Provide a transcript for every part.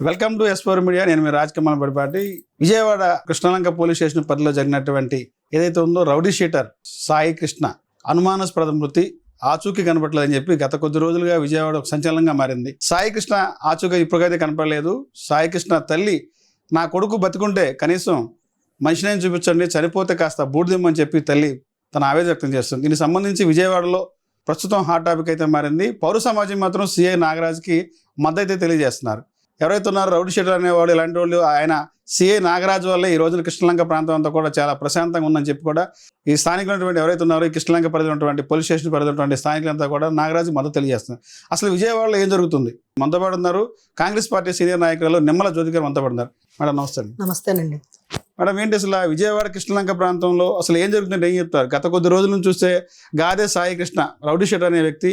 Welcome to ఎస్4 media. నేను మీ రాజ్ కమల్ బడిపాటి. విజయవాడ కృష్ణలంక పోలీస్ స్టేషన్ పరిధిలో జరిగినటువంటి ఏదైతే ఉందో రౌడీ షీటర్ సాయి కృష్ణ అనుమానాస్పద మృతి ఆచూకీ కనపడలేదని చెప్పి గత కొద్ది రోజులుగా విజయవాడ ఒక సంచలనంగా మారింది. సాయి కృష్ణ ఆచూకీ ఇప్పటికైతే కనపడలేదు. సాయి కృష్ణ తల్లి నా కొడుకు బతికుంటే కనీసం మనిషిని చూపించండి, చనిపోతే కాస్త బూడిదిమ్మని చెప్పి తల్లి తన ఆవేదన వ్యక్తం చేస్తుంది. దీనికి సంబంధించి విజయవాడలో ప్రస్తుతం హాట్ టాపిక్ అయితే మారింది. పౌర సమాజం మాత్రం సిఐ నాగరాజ్కి మద్దతు తెలియజేస్తున్నారు. ఎవరైతే ఉన్నారో రౌడీ షీటర్ అనేవాడు ఇలాంటి వాళ్ళు, ఆయన సిఐ నాగరాజు వల్లే ఈ రోజున కృష్ణలంక ప్రాంతం అంతా కూడా చాలా ప్రశాంతంగా ఉందని చెప్పి కూడా ఈ స్థానికులైనటువంటి ఎవరైతే ఉన్నారో ఈ కృష్ణలంక పరిధిలో ఉన్నటువంటి పోలీస్ స్టేషన్ పరిధిలో ఉన్నటువంటి స్థానికులంతా కూడా నాగరాజు మద్దతు తెలియజేస్తున్నారు. అసలు విజయవాడలో ఏం జరుగుతుంది? మనతో పాటు ఉన్నారు కాంగ్రెస్ పార్టీ సీనియర్ నాయకులు నిమ్మల జ్యోతి గారు మనతో పడుతున్నారు. మేడం నమస్తే. నమస్తేనండి. మేడం ఏంటి అసలు విజయవాడ కృష్ణలంక ప్రాంతంలో అసలు ఏం జరుగుతుందంటే ఏం చెప్తారు? గత కొద్ది రోజుల నుంచి చూస్తే గాదే సాయి కృష్ణ రౌడీ షీటర్ అనే వ్యక్తి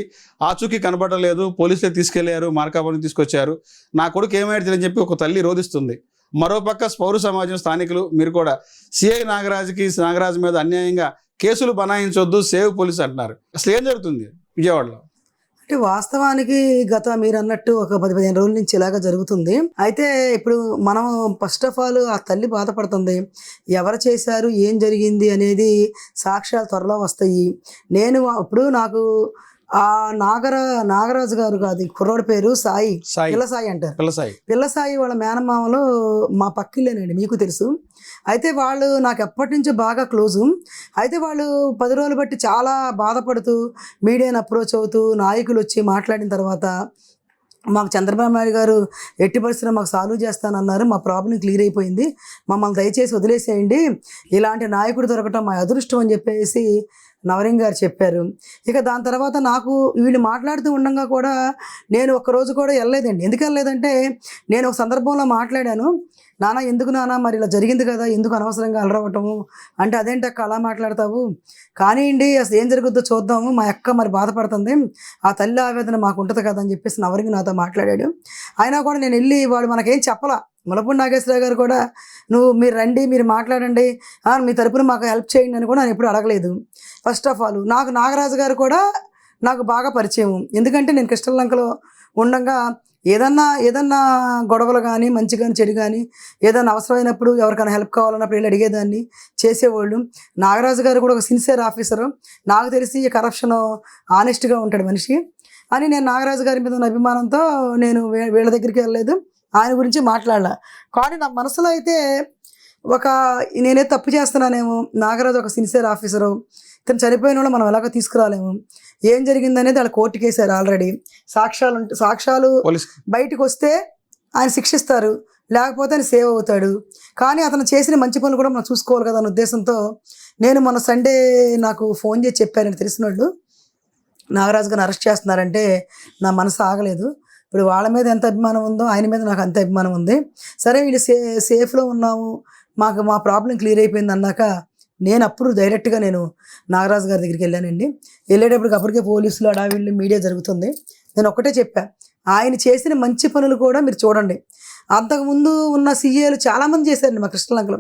ఆచూకీ కనపడలేదు, పోలీసులే తీసుకెళ్లారు, మార్కాపురం తీసుకొచ్చారు, నా కొడుకు ఏమైతే అని చెప్పి ఒక తల్లి రోధిస్తుంది. మరోపక్క పౌర సమాజం స్థానికులు మీరు కూడా సిఐ నాగరాజు మీద అన్యాయంగా కేసులు బనాయించొద్దు, సేవ్ పోలీస్ అంటున్నారు. అసలు ఏం జరుగుతుంది విజయవాడలో? అంటే వాస్తవానికి మీరు అన్నట్టు ఒక 10-15 రోజుల నుంచి ఇలాగా జరుగుతుంది. అయితే ఇప్పుడు మనం ఫస్ట్ ఆఫ్ ఆల్ ఆ తల్లి బాధపడుతుంది. ఎవరు చేశారు, ఏం జరిగింది అనేది సాక్ష్యాలు త్వరలో వస్తాయి. ఇప్పుడు నాకు ఆ నాగరాజు గారు కాదు, కుర్రోడి పేరు సాయి, పిల్లసాయి అంటారు. పిల్లసాయి వాళ్ళ మేనమామలు మా పక్కిళ్ళేనండి, మీకు తెలుసు. అయితే వాళ్ళు నాకు ఎప్పటి నుంచో బాగా క్లోజు. అయితే వాళ్ళు 10 రోజులు బట్టి చాలా బాధపడుతూ మీడియాని అప్రోచ్ అవుతూ నాయకులు వచ్చి మాట్లాడిన తర్వాత మాకు చంద్రబాబు నాయుడు గారు ఎట్టి పరిస్థితుల్లో మాకు సాల్వ్ చేస్తానన్నారు, మా ప్రాబ్లం క్లియర్ అయిపోయింది, మమ్మల్ని దయచేసి వదిలేసేయండి, ఇలాంటి నాయకుడు దొరకటం మా అదృష్టం అని చెప్పేసి నవరింగ్ గారు చెప్పారు. ఇక దాని తర్వాత నాకు వీళ్ళు మాట్లాడుతూ ఉండగా కూడా నేను ఒక్కరోజు కూడా వెళ్ళలేదండి. ఎందుకు వెళ్ళలేదంటే నేను ఒక సందర్భంలో మాట్లాడాను, నాన్న ఎందుకు నాన్న మరి ఇలా జరిగింది కదా, ఎందుకు అనవసరంగా అలరవటము అంటే, అదేంటి అక్క అలా మాట్లాడతావు, కానివ్వండి అసలు ఏం జరుగుద్దో చూద్దాము, మా అక్క మరి బాధపడుతుంది, ఆ తల్లి ఆవేదన మాకు ఉంటుంది కదా అని చెప్పేసి నవరింగ్ నాతో మాట్లాడాడు. అయినా కూడా నేను వెళ్ళి వాడు మనకేం చెప్పలా. ములపూడి నాగేశ్వరరావు గారు కూడా మీరు రండి, మీరు మాట్లాడండి, మీ తరపున మాకు హెల్ప్ చేయండి అని కూడా నేను ఎప్పుడు అడగలేదు. ఫస్ట్ ఆఫ్ ఆల్ నాకు నాగరాజు గారు కూడా నాకు బాగా పరిచయం. ఎందుకంటే నేను కృష్ణలంకలో ఉండగా ఏదన్నా గొడవలు కానీ మంచి కానీ చెడు కానీ ఏదైనా అవసరమైనప్పుడు ఎవరికైనా హెల్ప్ కావాలన్నప్పుడు వెళ్ళి అడిగేదాన్ని, చేసేవాళ్ళు. నాగరాజు గారు కూడా ఒక సిన్సియర్ ఆఫీసరు, నాకు తెలిసి కరప్షన్ ఆనెస్ట్గా ఉంటాడు మనిషి అని నేను నాగరాజు గారి మీద ఉన్న అభిమానంతో నేను వీళ్ళ దగ్గరికి వెళ్ళలేదు, ఆయన గురించి మాట్లాడలే. కానీ నా మనసులో అయితే నేనే తప్పు చేస్తున్నానేమో, నాగరాజు ఒక సిన్సియర్ ఆఫీసరు, ఇతను చనిపోయిన వాళ్ళు మనం ఎలాగో తీసుకురాలేము, ఏం జరిగిందనేది వాళ్ళు కోర్టుకి వేశారు ఆల్రెడీ, సాక్ష్యాలు బయటకు వస్తే ఆయన శిక్షిస్తారు, లేకపోతే ఆయన సేవ్ అవుతాడు. కానీ అతను చేసిన మంచి పనులు కూడా మనం చూసుకోవాలి కదా అనే ఉద్దేశంతో నేను మన సండే నాకు ఫోన్ చేసి చెప్పారని తెలిసిన వాళ్ళు నాగరాజు గారిని అరెస్ట్ చేస్తున్నారంటే నా మనసు ఆగలేదు. ఇప్పుడు వాళ్ళ మీద ఎంత అభిమానం ఉందో ఆయన మీద నాకు అంత అభిమానం ఉంది. సరే వీళ్ళు సేఫ్లో ఉన్నాము, మా ప్రాబ్లం క్లియర్ అయిపోయింది అన్నాక నేను అప్పుడు డైరెక్ట్గా నేను నాగరాజు గారి దగ్గరికి వెళ్ళానండి. వెళ్ళేటప్పటికి అప్పటికే పోలీసులు అడావిళ్ళు మీడియా జరుగుతుంది. నేను ఒక్కటే చెప్పా, ఆయన చేసిన మంచి పనులు కూడా మీరు చూడండి. అంతకుముందు ఉన్న సీఏలు చాలామంది చేశారండి మా కృష్ణలంకలో,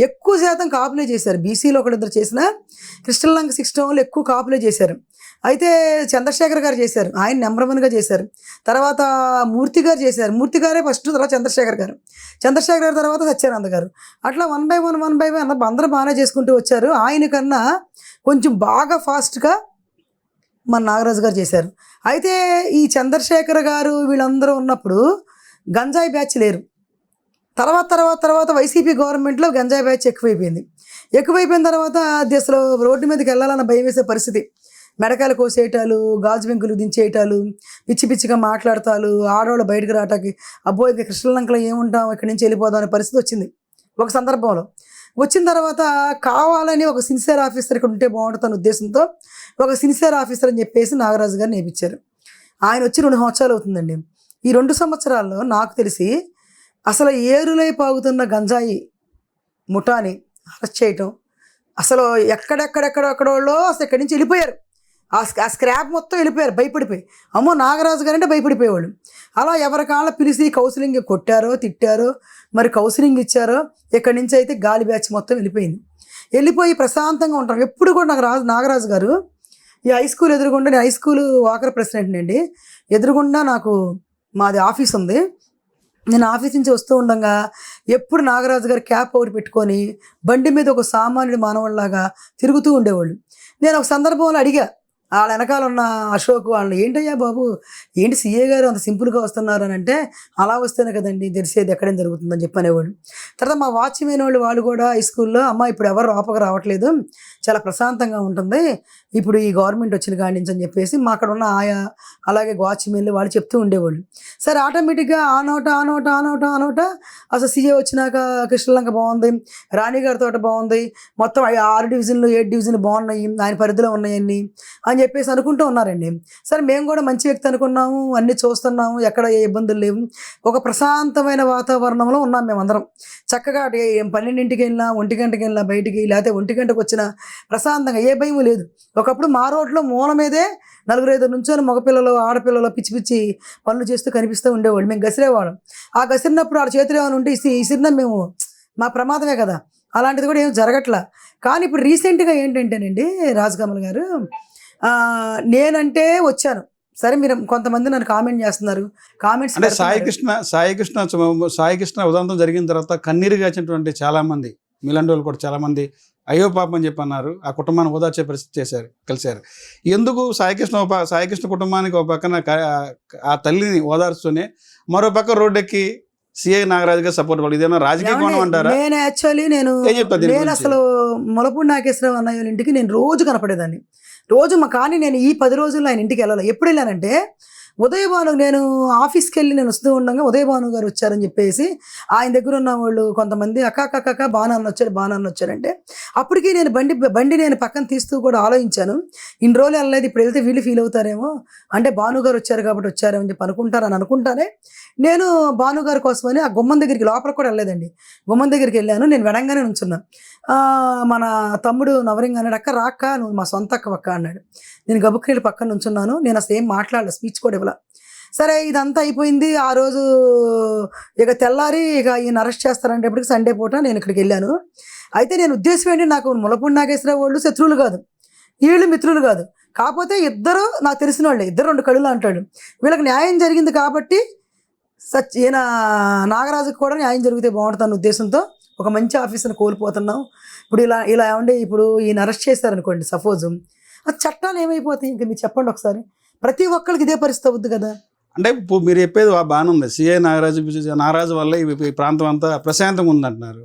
ఎక్కువ శాతం కాపులే చేశారు. బీసీలో ఒకరిద్దరు చేసిన కృష్ణలంక 6 ఎక్కువ కాపులే చేశారు. అయితే చంద్రశేఖర్ గారు చేశారు, ఆయన నెంబర్ 1గా చేశారు. తర్వాత మూర్తి గారు చేశారు, మూర్తి గారే ఫస్ట్, తర్వాత చంద్రశేఖర్ గారు తర్వాత సత్యానంద గారు, అట్లా 1 by 1 అందరూ బాగానే చేసుకుంటూ వచ్చారు. ఆయన కన్నా కొంచెం బాగా ఫాస్ట్గా మన నాగరాజు గారు చేశారు. అయితే ఈ చంద్రశేఖర్ గారు వీళ్ళందరూ ఉన్నప్పుడు గంజాయి బ్యాచ్ లేరు. తర్వాత వైసీపీ గవర్నమెంట్లో గంజాయి బ్యాచ్ ఎక్కువైపోయిన తర్వాత అది అసలు రోడ్డు మీదకి వెళ్ళాలన్న భయం వేసే పరిస్థితి. మెడకాయలు కోసేయటాలు, గాజు వెంకులు దించేయటాలు, పిచ్చిగా మాట్లాడతాలు, ఆడవాళ్ళు బయటకు రావటానికి అబ్బో ఇక కృష్ణలంకలో ఏముంటాం, ఇక్కడి నుంచి వెళ్ళిపోదాం అనే పరిస్థితి వచ్చింది ఒక సందర్భంలో. వచ్చిన తర్వాత కావాలని ఒక సిన్సియర్ ఆఫీసర్ ఇక్కడ ఉంటే బాగుంటుందన్న ఉద్దేశంతో ఒక సిన్సియర్ ఆఫీసర్ అని చెప్పేసి నాగరాజు గారు నేర్పించారు. ఆయన వచ్చి 2 సంవత్సరాలు అవుతుందండి. ఈ 2 సంవత్సరాల్లో నాకు తెలిసి అసలు ఏరులై పాగుతున్న గంజాయి ముఠాని అరెస్ట్ చేయటం, అసలు ఎక్కడెక్కడోళ్ళో అసలు ఇక్కడి నుంచి వెళ్ళిపోయారు, ఆ స్క్రాప్ మొత్తం వెళ్ళిపోయారు భయపడిపోయి. అమ్మో నాగరాజు గారు అంటే భయపడిపోయేవాళ్ళు. అలా ఎవరి కాళ్ళ పిలిచి కౌన్సిలింగ్ కొట్టారో తిట్టారో మరి కౌన్సిలింగ్ ఇచ్చారో ఇక్కడి నుంచి అయితే గాలి బ్యాచ్ మొత్తం వెళ్ళిపోయి ప్రశాంతంగా ఉంటాం. ఎప్పుడు కూడా నాగరాజు గారు ఈ హై స్కూల్ ఎదురుగుండా, నేను హై స్కూల్ వాకర్ ప్రెసిడెంట్ అండి, ఎదురుగుండా నాకు మాది ఆఫీస్ ఉంది. నేను ఆఫీస్ నుంచి వస్తూ ఉండగా ఎప్పుడు నాగరాజు గారు క్యాప్ ఒకటి పెట్టుకొని బండి మీద ఒక సామాన్యుడు మానవుడిలాగా తిరుగుతూ ఉండేవాళ్ళు. నేను ఒక సందర్భంలో అడిగా, వాళ్ళ వెనకాల ఉన్న అశోక్ వాళ్ళని, ఏంటయ్యా బాబు, ఏంటి సీఏ గారు అంత సింపుల్గా వస్తున్నారు అని అంటే, అలా వస్తేనే కదండి తెలిసేది ఎక్కడేం జరుగుతుందని చెప్పి అనేవాడు. తర్వాత మా వాచ్మెన్ వాళ్ళు కూడా హై స్కూల్లో, అమ్మ ఇప్పుడు ఎవరు లోపలికి రావట్లేదు, చాలా ప్రశాంతంగా ఉంటుంది ఇప్పుడు ఈ గవర్నమెంట్ వచ్చిన కాడి నుంచి అని చెప్పేసి మా అక్కడ ఉన్న ఆయా అలాగే వాచ్మెన్లు వాళ్ళు చెప్తూ ఉండేవాళ్ళు. సరే ఆటోమేటిక్గా ఆ నోట అసలు సీఏ వచ్చినాక కృష్ణలంక బాగుంది, రాణిగారి తోట బాగుంది, మొత్తం 6 డివిజన్లు 7 డివిజన్లు బాగున్నాయి, ఆయన పరిధిలో ఉన్నాయన్నీ అని చెప్పేసి అనుకుంటూ ఉన్నారండి. సరే మేము కూడా మంచి వ్యక్తి అనుకున్నాము, అన్నీ చూస్తున్నాము, ఎక్కడ ఏ ఇబ్బందులు లేవు, ఒక ప్రశాంతమైన వాతావరణంలో ఉన్నాం మేమందరం. చక్కగా 12ంటికి వెళ్ళినా 1 గంటకి వెళ్ళినా బయటికి, లేకపోతే 1 గంటకు వచ్చినా ప్రశాంతంగా ఏ భయం లేదు. ఒకప్పుడు మా రోడ్లో మూల మీదే 4-5 నుంచొని మగపిల్లలు ఆడపిల్లలు పిచ్చి పిచ్చి పనులు చేస్తూ కనిపిస్తూ ఉండేవాళ్ళు. మేము గసిరేవాళ్ళం. ఆ గసిరినప్పుడు ఆ చేతులు ఏమైనా ఉంటే ఇసిరినా మేము మా ప్రమాదమే కదా, అలాంటిది కూడా ఏం జరగట్లా. కానీ ఇప్పుడు రీసెంట్గా ఏంటంటేనండి రాజకమల్ గారు, నేనంటే వచ్చాను, సరే మీరు కొంతమంది నన్ను కామెంట్ చేస్తున్నారు, కామెంట్స్ అంటే సాయి కృష్ణ ఉదాంతం జరిగిన తర్వాత కన్నీరు గాచినటువంటి చాలా మంది మీలాంటి వాళ్ళు కూడా చాలా మంది అయ్యో పాపం అని చెప్పి అన్నారు. ఆ కుటుంబాన్ని ఓదార్చే పరిస్థితి కలిశారు. ఎందుకు సాయి కృష్ణ కుటుంబానికి ఒక పక్కన ఆ తల్లిని ఓదార్చుతూనే మరో పక్క రోడ్డెక్కి సిఐ నాగరాజు గారు సపోర్ట్ పడాలి, ఇదేమన్నా రాజకీయ కోణం అంటారా? నేను యాక్చువల్లీ నేను అసలు ములపూడి నాగేశ్వరరావు అన్నయ్య వాళ్ళ ఇంటికి నేను రోజు కనపడేదాన్ని, రోజు. కానీ నేను ఈ 10 రోజుల్లో ఆయన ఇంటికి వెళ్ళాలి. ఎప్పుడు వెళ్ళానంటే ఉదయభాను, నేను ఆఫీస్కి వెళ్ళి నేను వస్తూ ఉండగా ఉదయభాను గారు వచ్చారని చెప్పేసి ఆయన దగ్గర ఉన్న వాళ్ళు కొంతమంది అక్క బాణాన్ని వచ్చారంటే, అప్పటికి నేను బండి నేను పక్కన తీస్తూ కూడా ఆలోచించాను, ఇన్ని రోజులు వెళ్ళలేదు, ఇప్పుడు వెళ్తే వీళ్ళు ఫీల్ అవుతారేమో, అంటే భానుగారు వచ్చారు కాబట్టి వచ్చారేమో అని చెప్పి అనుకుంటారని అనుకుంటానే నేను భానుగారి కోసమని ఆ గుమ్మం దగ్గరికి లోపలికి కూడా వెళ్ళలేదండి, గుమ్మం దగ్గరికి వెళ్ళాను. నేను వెడంగానే నుంచున్నాను. మన తమ్ముడు నవరింగ్ అన్నాడు, అక్క రాక్క, నువ్వు మా సొంత అక్క అన్నాడు. నేను గబుక్రీలు పక్కన నుంచున్నాను. నేను అసలు ఏం మాట్లాడలేదు, స్పీచ్ కూడా ఇవ్వాల. సరే ఇదంతా అయిపోయింది. ఆ రోజు ఇక తెల్లారి ఇక ఈయన అరెస్ట్ చేస్తారంటేప్పటికి సండే పూట నేను ఇక్కడికి వెళ్ళాను. అయితే నేను ఉద్దేశం ఏంటి, నాకు ములపూడి నాగేశ్వరరావు వాళ్ళు శత్రువులు కాదు, వీళ్ళు మిత్రులు కాదు, కాకపోతే ఇద్దరు నాకు తెలిసిన వాళ్ళే, ఇద్దరు 2 కళ్ళు అంటాడు. వీళ్ళకి న్యాయం జరిగింది కాబట్టి ఈయన నాగరాజుకు కూడా న్యాయం జరిగితే బాగుంటుందన్న ఉద్దేశంతో ఒక మంచి ఆఫీసర్ని కోల్పోతున్నాం. ఇప్పుడు ఇలా ఏమంటే ఇప్పుడు ఈయన అరెస్ట్ చేశారనుకోండి సపోజ్, ఆ చట్టాలు ఏమైపోతాయి ఇంకా మీరు చెప్పండి ఒకసారి. ప్రతి ఒక్కరికి ఇదే పరిస్థితి అవుద్ది కదా. అంటే మీరు చెప్పేది బాగానే ఉంది, సిఐ నాగరాజు వల్ల ఈ ప్రాంతం అంతా ప్రశాంతంగా ఉందంటున్నారు.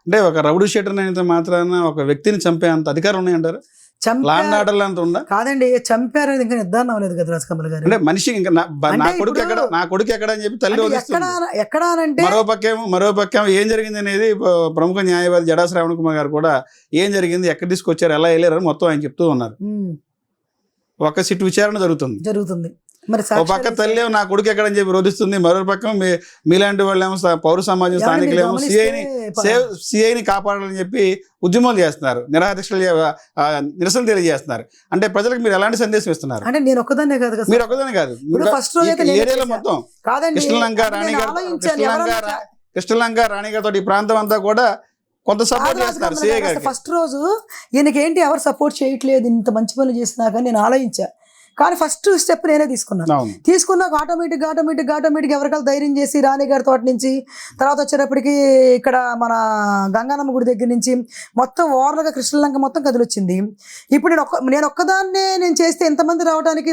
అంటే ఒక రౌడీ షీటర్ అయితే మాత్రాన ఒక వ్యక్తిని చంపే అంత అధికారం ఉన్నాయంటారు? కాదండి, చంపారనేది ఇంకా నిర్ధారణ అవ్వలేదు కదా రాజకమల్ గారు. అంటే మనిషి ఇంకా నా కొడుకు ఎక్కడ అని చెప్పి తల్లి ఎక్కడ అంటే మరో పక్కేమో ఏం జరిగింది అనేది ప్రముఖ న్యాయవాది జడా శ్రావణ్ కుమార్ గారు కూడా ఏం జరిగింది, ఎక్కడ తీసుకొచ్చారు, ఎలా వెళ్ళారు అని మొత్తం ఆయన చెప్తూ ఉన్నారు. ఒక సిట్ విచారణ జరుగుతుంది. మరి ఒక పక్క తల్లి నా కొడుకు ఎక్కడని చెప్పి రోధిస్తుంది, మరో పక్క మీలాంటి వాళ్ళు ఏమో పౌర సమాజం స్థానికులు ఏమో సిఐని కాపాడాలని చెప్పి ఉద్యమాలు చేస్తున్నారు, నిరసన తెలియజేస్తున్నారు. అంటే ప్రజలకు మీరు ఎలాంటి సందేశం ఇస్తున్నారు? అంటే నేను ఒక్కదాన్నే కాదు కదా, మీరు ఒక్కదాన్ని కాదు, ఏరియాలో మొత్తం కృష్ణలంక రాణిగారితో ఈ ప్రాంతం అంతా కూడా కొంత సపోర్ట్ చేస్తారు సిఐ గారికి. ఫస్ట్ రోజు ఈయనకేంటి ఎవరు సపోర్ట్ చేయట్లేదు, ఇంత మంచి పనులు చేసినాక నేను ఆలోచించా. కానీ ఫస్ట్ స్టెప్ నేనే తీసుకున్నాక ఆటోమేటిక్ ఎవరికైనా ధైర్యం చేసి రాణిగారి తోట నుంచి తర్వాత వచ్చేటప్పటికి ఇక్కడ మన గంగానమ్మ గుడి దగ్గర నుంచి మొత్తం ఓవర్లుగా కృష్ణలంక మొత్తం కదిలొచ్చింది. ఇప్పుడు నేను ఒక్కదాన్నే చేస్తే ఎంతమంది రావడానికి